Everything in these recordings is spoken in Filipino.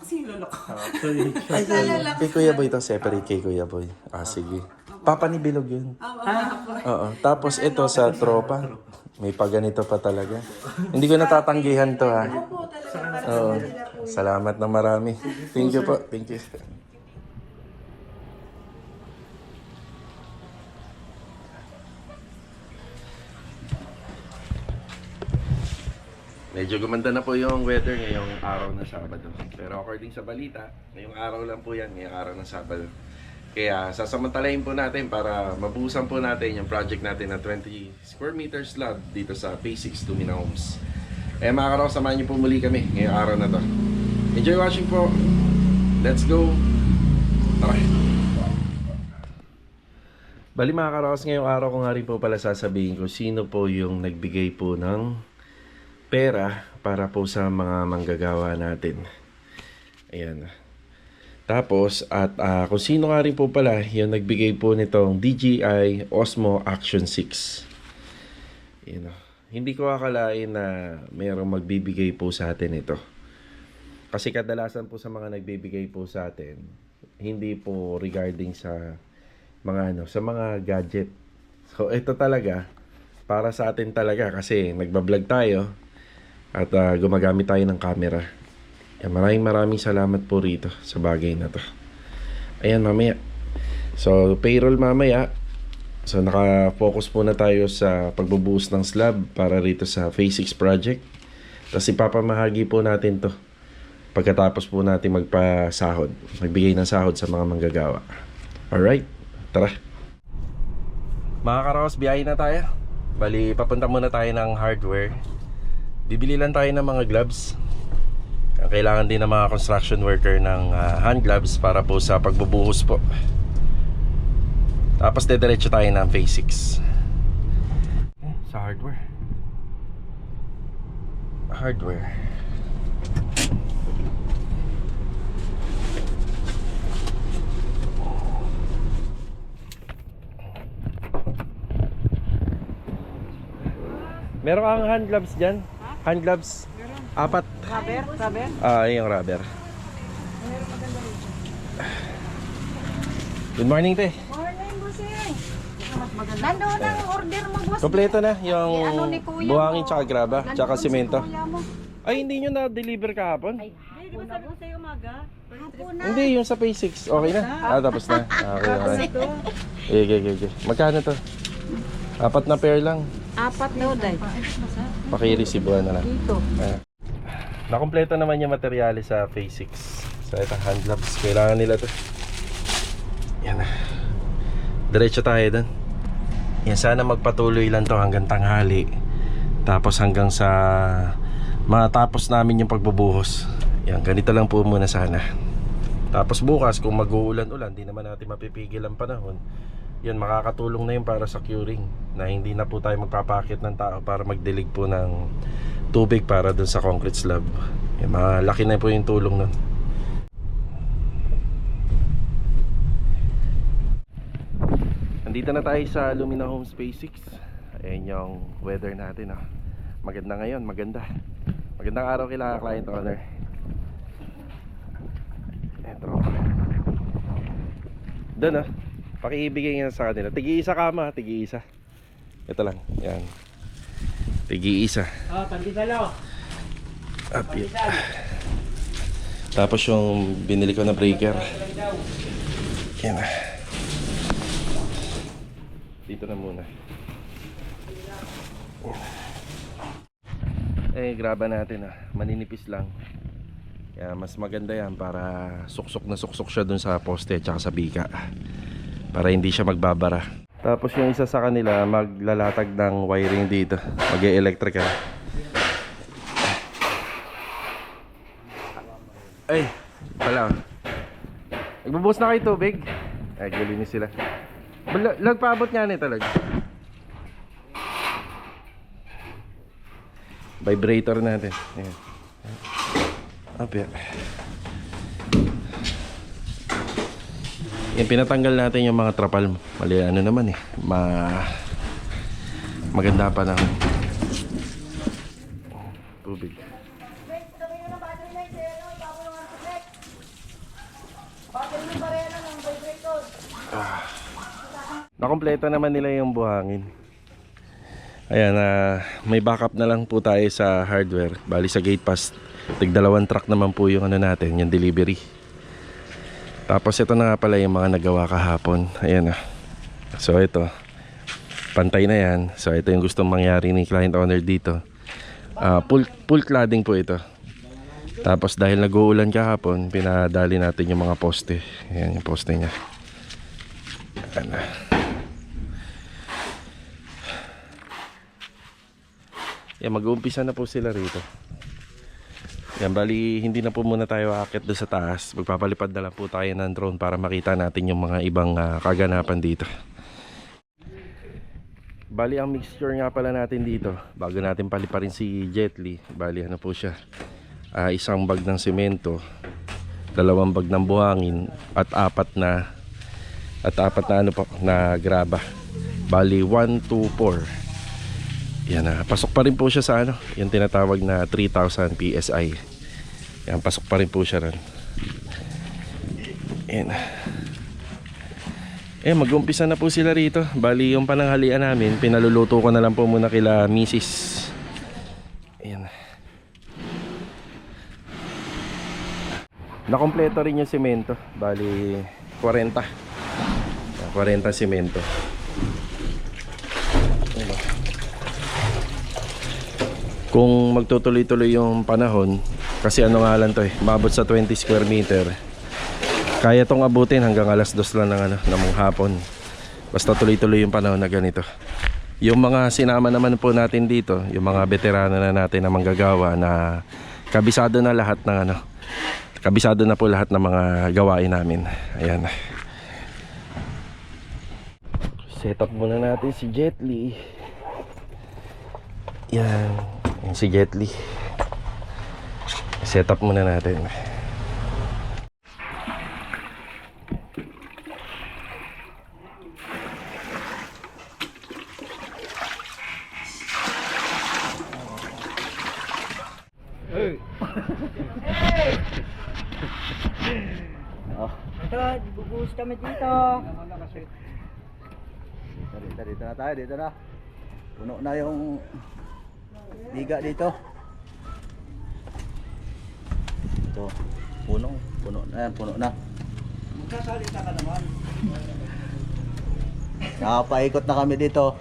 kasi yung lolo ko. Ay, kay Kuya Boy to. Separate kay Kuya Boy. Ah, sige. Papa ni Bilog yun. Oo. Tapos ito sa tropa. May paganito pa talaga. Hindi ko natatanggihan to ha. Opo, talaga. Oo. Salamat na marami. Thank you po. Thank you. Medyo gumanda na po yung weather ngayong araw ng Sabado. Pero according sa balita, ngayong araw lang po yan, ngayong araw ng Sabado. Kaya sasamantalahin po natin para mabuhusan po natin yung project natin na 20 square meters slab dito sa Phase 6 Lumina Homes. Kaya mga karaw, samahan niyo po muli kami ngayong araw na to. Enjoy watching po. Let's go. Tara. Bali mga karaos, ngayong araw ko nga rin po pala sasabihin ko sino po yung nagbigay po ng pera para po sa mga manggagawa natin. Ayan. Tapos, at kung sino nga rin po pala yung nagbigay po nitong DJI Osmo Action 6. Ayan. Hindi ko akalain na mayroong magbibigay po sa atin ito. Kasi kadalasan po sa mga nagbibigay po sa atin, hindi po regarding sa mga sa mga gadget. So, ito talaga para sa atin talaga kasi nagbablog tayo. At gumagamit tayo ng camera. Yan, maraming salamat po rito sa bagay na to. Ayan, mamaya. So, payroll mamaya. So, naka-focus po na tayo sa pagbubuhos ng slab para rito sa Phase 6 project. Tapos ipapamahagi po natin to pagkatapos po natin magpasahod. Magbigay ng sahod sa mga manggagawa. Alright, tara. Mga karaos, biyahe na tayo. Bali, papunta muna tayo ng hardware. Bibili lang tayo ng mga gloves. Kailangan din ng mga construction worker ng hand gloves para po sa pagbubuhos po. Tapos dediretso tayo ng Phase 6 sa hardware. Meron kang hand gloves dyan? Hand gloves? Apat. Rubber? Yung rubber. Good morning, te. Morning, bossing. Nandoon ang order mo, boss. Kompleto na yung Ano ni kuya buhangin mo? tsaka graba, tsaka Nandoon si simento. kuya mo. Ay, hindi nyo na-deliver kahapon? Ay, di ba sabi ko sa'yo umaga? Hapon na. Hindi, yung sa Phase 6. Okay na? Tapos na. Okay. Okay. Magkano to? Apat na pair lang. Apat daw, day. Paki-receive na lang. Dito. Nakompleto naman yung materyales sa Phase 6. So ito, hand gloves. Kailangan nila to. Yan na. Diretso tayo dun. Yan, sana magpatuloy lang to hanggang tanghali. Tapos hanggang sa matapos namin yung pagbubuhos. Yan, ganito lang po muna sana. Tapos bukas kung mag-uulan-ulan, di naman natin mapipigil ang panahon. Yun, makakatulong na yun para sa curing. Na hindi na po tayo magpapakit ng tao para magdilig po ng tubig para dun sa concrete slab. Yan, malaki na po yung tulong nun. Nandito na tayo sa Lumina Homes Phase 6. Ayan yung weather natin. Maganda ngayon, maganda. Magandang araw kila client owner. Eto. Doon pakiibigay nga sa kanila. Tigi-isa kama, tigi-isa. Ito lang, yan. Tigi-isa. Pandesal. Tapos yung binili ko na breaker. Yan. Dito na muna. Graba natin maninipis lang. Kaya mas maganda yan para suksok na suksok siya dun sa poste at sa bika. Para hindi siya magbabara. Tapos yung isa sa kanila maglalatag ng wiring dito. Mag-e-electrical. Ay, pala. Nagbubuhos na kayo tubig? Ay, gulinis sila. Lagpaabot nga nito lag. Vibrator natin. Ayan. Up yan. Yan, pinatanggal natin yung mga trapal. Mali, ano naman maganda pa ng tubig. Nakompleto naman nila yung buhangin. Ayan, may backup na lang po tayo sa hardware. Bali sa gate pass, tig-2 truck naman po yung ano natin, yung delivery. Tapos ito na nga pala yung mga nagawa kahapon. Ayan na. So ito, pantay na yan. So ito yung gustong mangyari ni client owner dito. Full cladding po ito. Tapos dahil nag-uulan kahapon, pinadali natin yung mga poste. Ayan yung poste niya. Ayan na. Yan, mag-uumpisa na po sila rito. Yan, bali hindi na po muna tayo aakyat doon sa taas. Magpapalipad na lang po tayo ng drone para makita natin yung mga ibang kaganapan dito. Bali ang mixture nga pala natin dito, bago natin paliparin si Jetly, bali ano po siya, 1 bag ng semento, 2 bag ng buhangin, at 4 na ano po, na graba. Bali 1, 2, 4. Yan na, pasok pa rin po siya sa ano, yung tinatawag na 3,000 PSI. Yan, pasok pa rin po siya ron. Yan. Mag-umpisa na po sila rito. Bali yung pananghalian namin, pinaluluto ko na lang po muna kila Mrs. Yan. Nakompleto rin yung semento. Bali 40 semento. Kung magtutuloy-tuloy yung panahon, kasi ano nga lang to mabot sa 20 square meter, kaya tong abutin hanggang alas 2 lang ng hapon. Basta tuloy-tuloy yung panahon na ganito. Yung mga sinama naman po natin dito, yung mga veterano na natin na manggagawa na kabisado na lahat ng kabisado na po lahat ng mga gawain namin. Ayan. Set up muna natin si Jetly. Yan. Yan si Jetly. Set up muna natin. Hey. Ito, bubuhos kami dito. Dito na tayo, dito na. Puno na yung biga dito. Ito, puno na yan, puno na. Magkasalita ka naman. Nakapaikot na kami dito.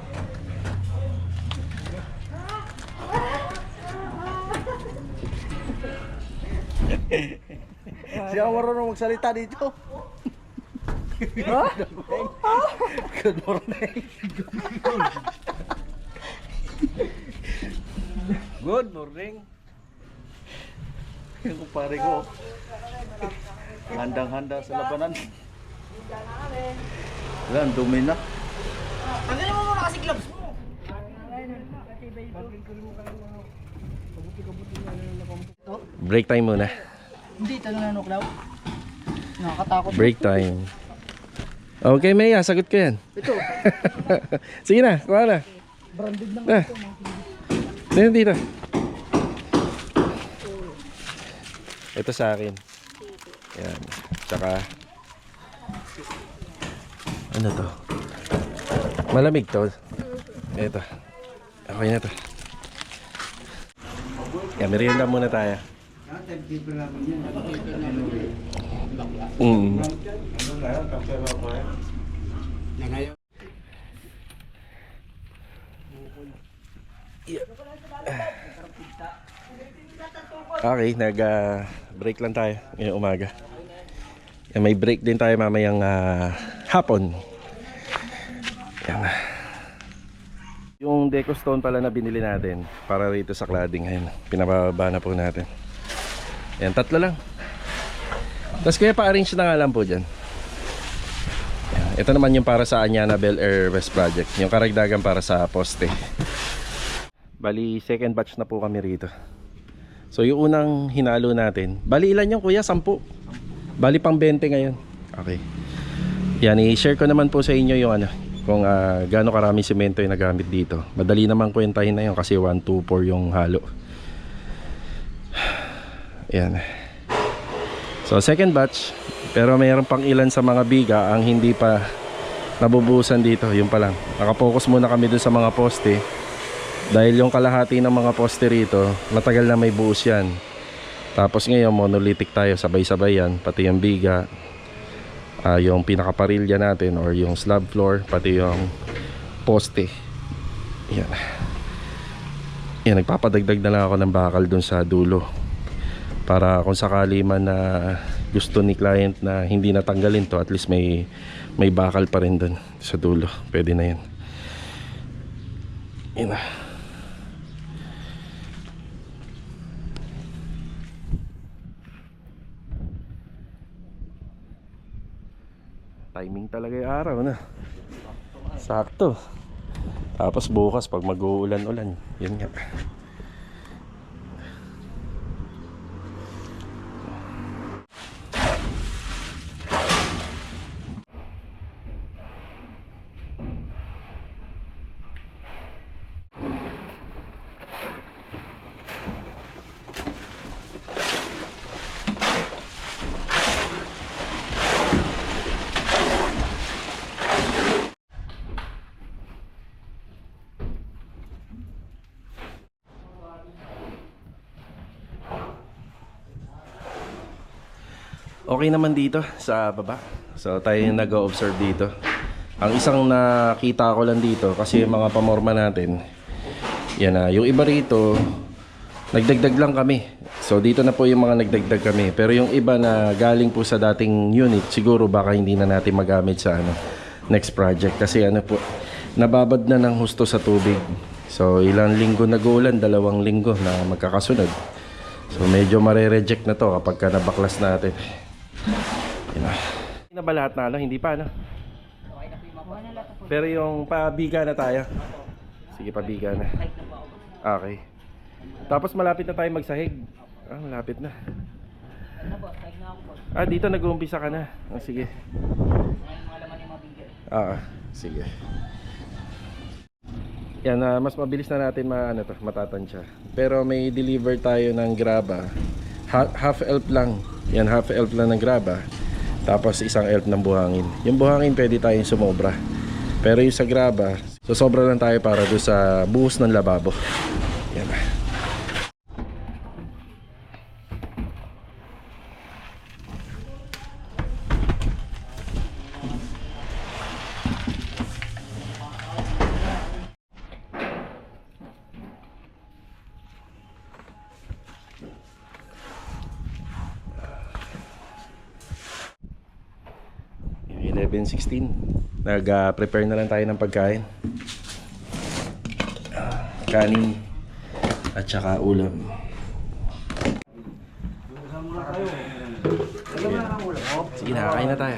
Siya marunong magsalita dito. Good morning. Good morning. Yung kumpare ko, handang-handa sa labanan. Wala, ang dumi na. Tanggalin mo muna kasi gloves mo. Break time muna. Hindi, ito nananok daw. Nakakatakot. Break time. Okay, Maya, sagot ko yan. Ito. Sige na, kuha na. Branded lang Ah. ito. Dito. Ito sa akin. Yan. Tsaka ano to? Malamig to. Ito. Okay na to. Yan, merienda muna tayo. Okay, nag-break lang tayo ngayong umaga. May break din tayo mamayang hapon. Yan. Yung deco stone pala na binili natin para rito sa cladding, ayun, pinababa na po natin. Yan, 3 lang. Tapos kaya pa-arrange na nga lang po dyan. Yan. Ito naman yung para sa Anyana Bel Air West Project, yung karagdagan para sa poste. Bali, second batch na po kami rito. So yung unang hinalo natin, bali ilan yung kuya? 10? Bali pang 20 ngayon. Okay. Yan, i-share ko naman po sa inyo yung kung gaano karami semento yung nagamit dito. Madali naman kwentahin na yun kasi 1, 2, 4 yung halo. Yan. So second batch, pero mayroon pang ilan sa mga biga ang hindi pa nabubuhusan dito. Yun pa lang. Nakapokus muna kami dun sa mga poste. Dahil yung kalahati ng mga poste rito, matagal na may buhos yan. Tapos ngayon monolithic tayo, sabay-sabay yan. Pati yung biga, yung pinakaparilya natin or yung slab floor, pati yung poste. Yan. Yan, nagpapadagdag na lang ako ng bakal dun sa dulo. Para kung sakali man na gusto ni client na hindi natanggalin to, at least may bakal pa rin dun sa dulo. Pwede na yan. Yan na. Timing talaga yung araw na. Sakto. Tapos bukas pag mag-uulan-ulan, yun nga. Okay naman dito sa baba. So tayo yung nag-o-observe dito. Ang isang nakita ko lang dito kasi yung mga pamorma natin, yan na, yung iba rito nagdagdag lang kami. So dito na po yung mga nagdagdag kami. Pero yung iba na galing po sa dating unit, siguro baka hindi na natin magamit sa next project. Kasi po, nababad na ng husto sa tubig. So ilang linggo nag-uulan, 2 linggo na magkakasunod. So medyo mare-reject na to kapag nabaklas natin. Yan na. Hindi na ba lahat na Hindi pa Pero yung pabiga na tayo. Sige, pabiga na. Okay. Tapos malapit na tayo magsahig. Malapit na. Dito nag-uumpisa ka na. Sige. Sige. Yan, mas mabilis na natin matatansya. Pero may deliver tayo ng graba. Half elf lang. Yan, half elf lang ng graba. Tapos isang elf ng buhangin. Yung buhangin pwede tayong sumobra. Pero yung sa graba, so sobra lang tayo para doon sa buhos ng lababo. Yan. Yung 11:16. Nag-prepare na lang tayo ng pagkain. Kanin at saka ulam. Sige na, kain na tayo.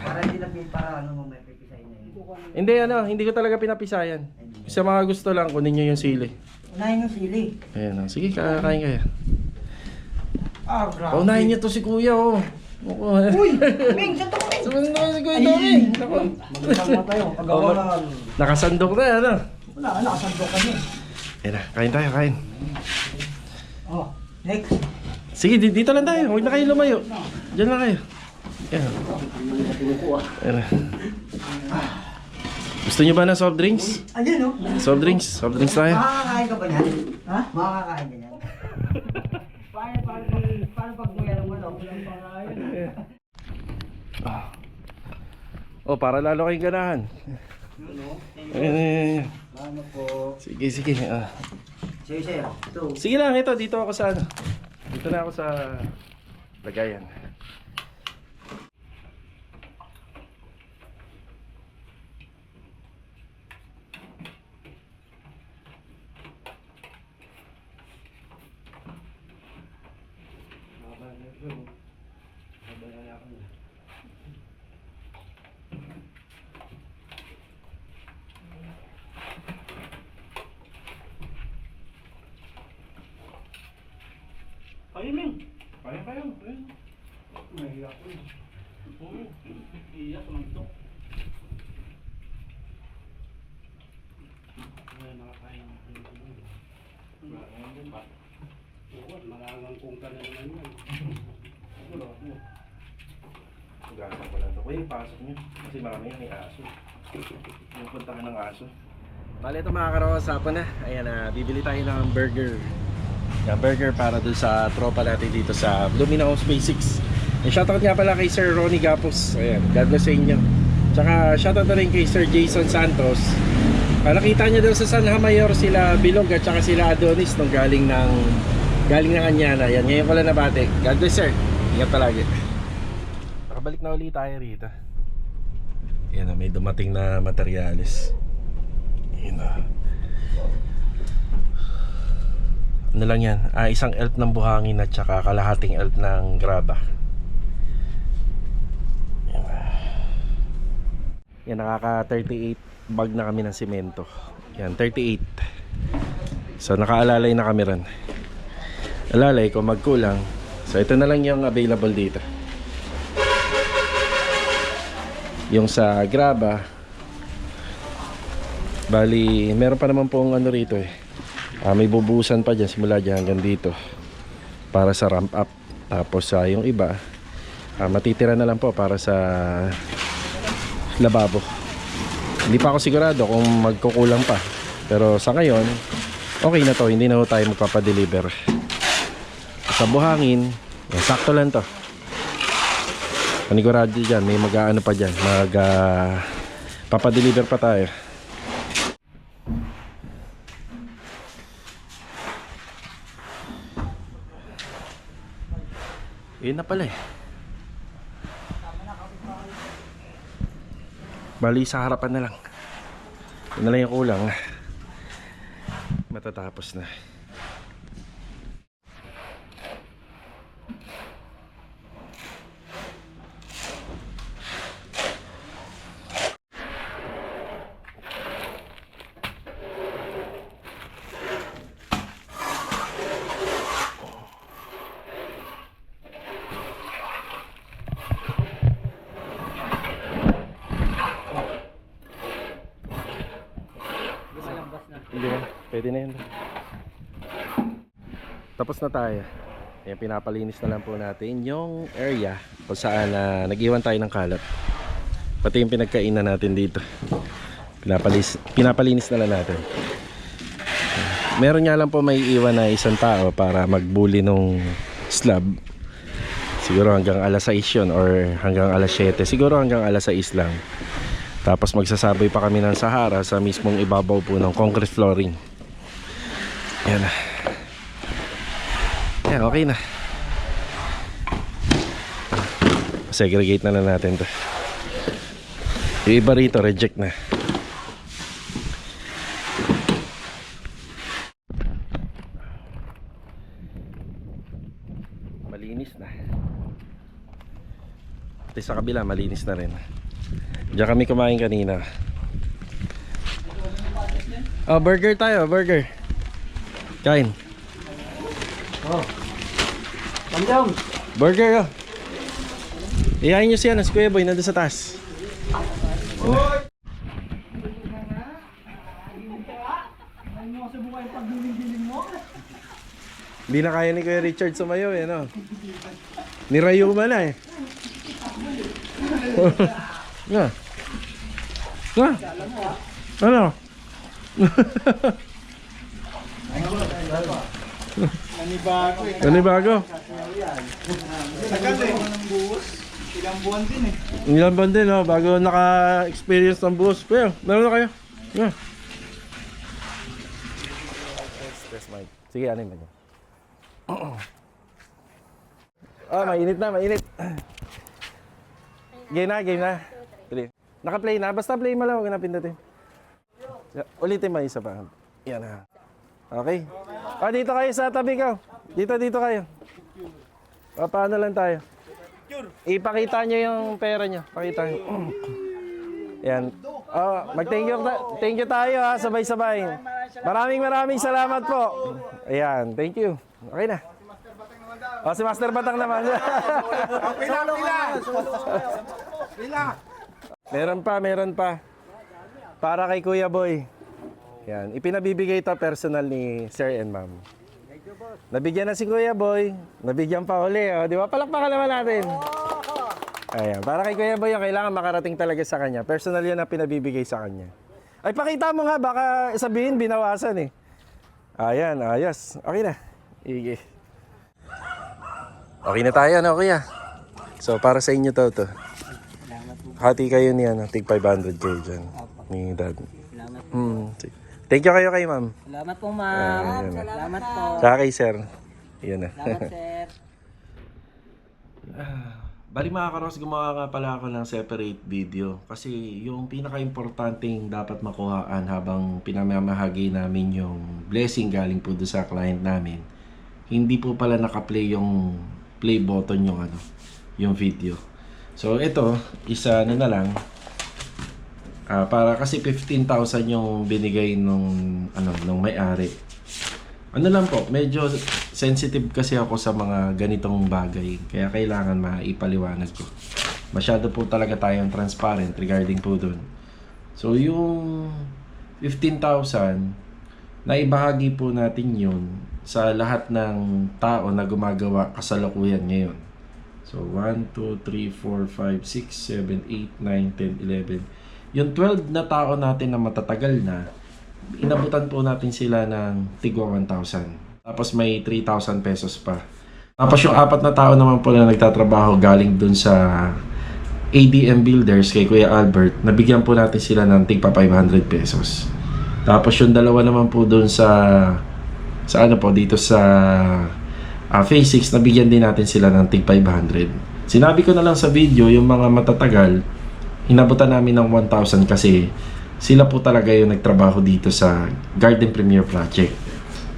Hindi ko talaga pinapisayan. Sa mga gusto lang, kunin nyo yung sili. Unahin yung sili. Ayan, sige, kain kayo. Grabe. Unahin nyo to si kuya, Uy! Ming, santo ko, Ming! Sumunod naman si kuya Tommy. Magkasama tayo. Pagawa na. Nakasandok na, Wala, nakasandok kami. Ayan na, kain tayo, kain. Next. Sige, dito lang tayo. Huwag na kayo lumayo. Diyan lang kayo. Ayan. Ayan na. Gusto nyo ba ng soft drinks? Ayun, no? Soft drinks tayo. Makakakain ka ba niyan? Ha? Makakakain ka niyan. Paano pag muya ng manok? Para lalo kayong ganahan. Ayan. Sige. Sige. Sige lang, dito ako sa Dito na ako sa lagayan. Ming. Kaya. Mahiya ko eh. Oo. Iyak naman ito. Nakakain ng marangang kong ka na naman yan. Gano'n ko lang ito. Kuya, pasok nyo. Kasi mamaya may aso. Pupunta ka ng aso. Bale, ito mga karokas, hapon na. Ayan na, bibili tayo ng burger. Yan, burger para dun sa tropa natin dito sa Lumina Homes Basics. And shoutout nga pala kay Sir Ronnie Gapos. Ayan, God bless sa inyo. Tsaka shoutout na rin kay Sir Jason Santos. Nakita niyo daw sa San Mayor sila Bilog at saka sila Adonis nung galing ng Anyana. Yan, ngayon ko lang nabati. God bless sir. Ingat palagi. Nakabalik na ulit tayo rito. Yan na, may dumating na materyales. Yan na. Ano lang yan? Isang elf ng buhangin at saka kalahating elf ng graba. Yan, nakaka 38 bag na kami ng simento. Yan, 38. So nakaalalay na kami rin. Alalay kung magkulang. So ito na lang yung available dito. Yung sa graba, bali meron pa naman pong ano rito eh. May bubusan pa dyan simula dyan hanggang dito para sa ramp up. Tapos yung iba matitira na lang po para sa lababo. Hindi pa ako sigurado kung magkukulang pa. Pero sa ngayon okay na to, hindi na ho tayo magpapadeliver. Sa buhangin sakto lang to. Panigurado dyan, may mag-ano pa dyan, papadeliver pa tayo. Yun na pala eh. Bali sa harapan na lang. Yun na lang yung kulang. Matatapos na. Hindi ba? Pwede na yun. Tapos na tayo. Ayan, pinapalinis na lang po natin yung area kung saan nag-iwan tayo ng kalat. Pati yung pinagkainan natin dito. Pinapalinis na lang natin. Meron nga lang po may iwan na isang tao para magbuli nung slab. Siguro hanggang alas 6 yun or hanggang alas 7. Siguro hanggang alas 6 lang. Tapos magsasabay pa kami ng Sahara sa mismong ibabaw po ng concrete flooring. Yan na. Yan, okay na. Segregate na lang natin to. Yung iba rito reject na. Malinis na. Pati sa kabila malinis na rin. Diyan kami kumain kanina. Oh, burger tayo, burger. Kain. Oh. Panjang. Burger oh. Iyain nyo siya na si Kuya Boy nandun sa taas. Hindi na kaya ni Kuya Richard sumayo eh, no? Nirayo man na eh. Nga. Nga. Ano? Nanibago eh. Nanibago? Tagal eh. Ilang buwan din eh. Ilang buwan din, no? Bago naka-experience ng buhos. Pero, meron na kayo. Nga. Test mic. Sige, ano yung mainit na, mainit. Game na, game na. Naka-play na. Basta play mo lang, huwag na pindutin. Ulitin mo isa pa. Yan na. Okay. Dito kayo sa tabi ko. Dito kayo. Paano lang tayo. Ipakita nyo yung pera nyo. Pakita nyo. Yan. Thank you tayo ha, sabay-sabay. Maraming salamat po. Ayan, thank you. Okay na. Si Master Batang naman. Pila. Meron pa. Para kay Kuya Boy. Yan, ipinabibigay ito personal ni Sir and Ma'am. Nabigyan na si Kuya Boy, nabigyan pa uli, oh. Di ba? Palakpakan naman natin. Ayan, para kay Kuya Boy yung kailangan makarating talaga sa kanya. Personal yan ang pinabibigay sa kanya. Ay, pakita mo nga, baka sabihin binawasan eh. Ayan, ayos. Okay na. Ige. Okay na tayo, no, Kuya? So, para sa inyo to. Hati kayo niya, tig 500 kayo dyan. Ni Dad. Salamat. Thank you kayo kay Ma'am. Salamat po, ma'am. Salamat po. Tsaka kay Sir. Yun na. Salamat, sir. Bali mga karos, gumawa nga pala ako ng separate video. Kasi yung pinaka-importanting dapat makuhaan habang pinamamahagi namin yung blessing galing po doon sa client namin, hindi po pala nakaplay yung play button yung video. So ito, isa na lang. Para kasi 15,000 yung binigay nung may-ari. Ano lang po, medyo sensitive kasi ako sa mga ganitong bagay. Kaya kailangan maipaliwanag ko. Masyado po talaga tayong transparent regarding po dun. So yung 15,000, naibahagi po natin yun sa lahat ng tao na gumagawa kasalukuyan ngayon. So 1, 2, 3, 4, 5, 6, 7, 8, 9, 10, 11. Yung 12 na tao natin na matatagal na, inabutan po natin sila ng tigwa 1,000. Tapos may 3,000 pesos pa. Tapos yung 4 na tao naman po na nagtatrabaho galing dun sa ADM Builders kay Kuya Albert, nabigyan po natin sila ng tigpa 500 pesos. Tapos yung 2 naman po dun sa dito sa Phase 6, nabigyan din natin sila ng tig 500. Sinabi ko na lang sa video, yung mga matatagal, inabutan namin ng 1,000 kasi sila po talaga yung nagtrabaho dito sa Garden Premier Project.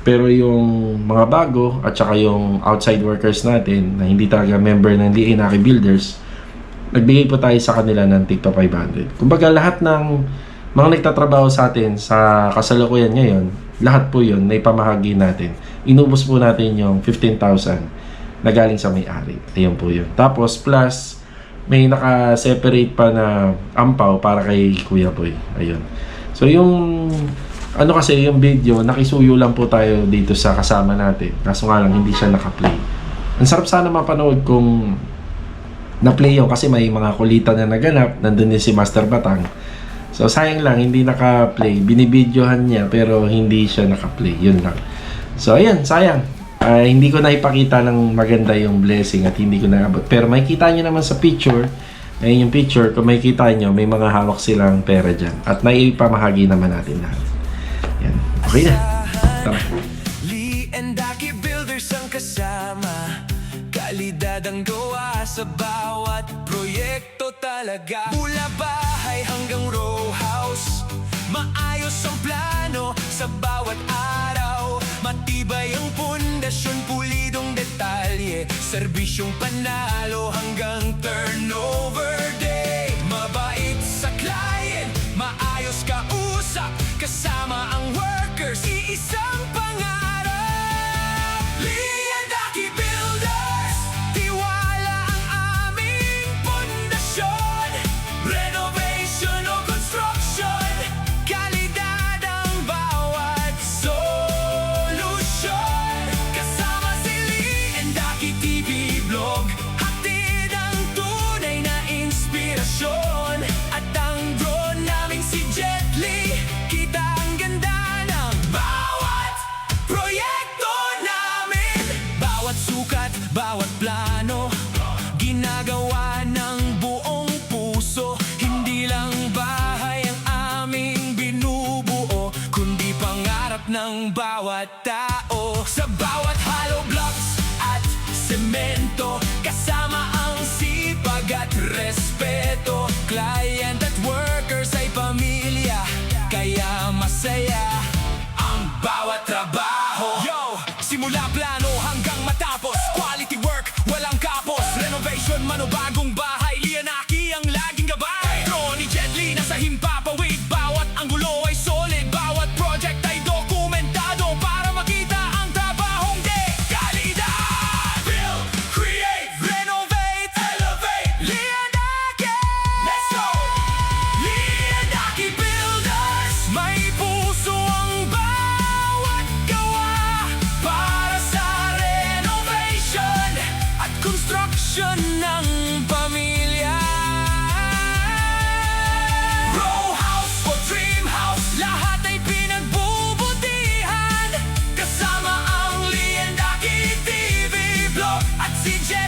Pero yung mga bago at saka yung outside workers natin na hindi talaga member ng Lienaki Builders, nagbigay po tayo sa kanila ng tigpa 500. Kumbaga lahat ng mga nagtatrabaho sa atin sa kasalukuyan ngayon, lahat po yun na ipamahagi natin. Inubos po natin yung 15,000 na galing sa may-ari. Ayun po yun. Tapos plus, may naka-separate pa na ampaw para kay Kuya Boy. Ayun. So yung kasi yung video, nakisuyo lang po tayo dito sa kasama natin. Kaso nga lang hindi siya naka-play. Ang sarap sana mapanood kung na-play yun kasi may mga kulitan na naganap. Nandun din si Master Batang. So sayang lang hindi naka-play. Binibidyohan niya pero hindi siya naka-play. Yun lang. So ayan, sayang. Hindi ko na ipakita ng maganda yung blessing at hindi ko naabot. Pero makikita nyo naman sa picture, ayun yung picture, kung makikita nyo, may mga hawak silang pera dyan. At naipamahagi naman natin lahat. Yan. Okay na. Tara. Lienaki Builders ang kasama. Kalidad ang gawa sa bawat proyekto talaga. Mula bahay hanggang row house, maayos ang plano sa bawat araw. Matibay ang pundasyon, pulidong detalye, serbisyong panalo hanggang turnover day. Mabait sa client, maayos kausap, kasama ang workers, iisang pangarap. Lienaki Builders, tiwala ang aming pundasyon. Renovation o construction, kalidad ang bawat solusyon. Kasama si Lienaki TV Vlog, hatid ang tunay na inspirasyon. At ang drone naming si Jet Li, kita ang ganda ng bawat proyekto namin. Bawat sukat, bawat plano, ginagawa ng buong puso. Hindi lang bahay ang aming binubuo, kundi pangarap ng bawat tao. Sa bawat hollow blocks at semento, kasama ang sipag at respeto. Client at workers ay pamilya, kaya masaya ang bawat trabaho. Yo! Simula plano hanggang matapos, quality work, walang kapos. Renovation man o bagong bahay, Lienaki ang laging gabay. Drone ni Jet Li nasa himpapawid, bawat anggulo ay solid. Bawat project ay dokumentado para makita ang trabahong kalidad. Build, create, renovate, elevate, Lienaki. Let's go! Lienaki Builders, may puso ang bawat gawa para sa renovation at construction ng pamilya. si Jet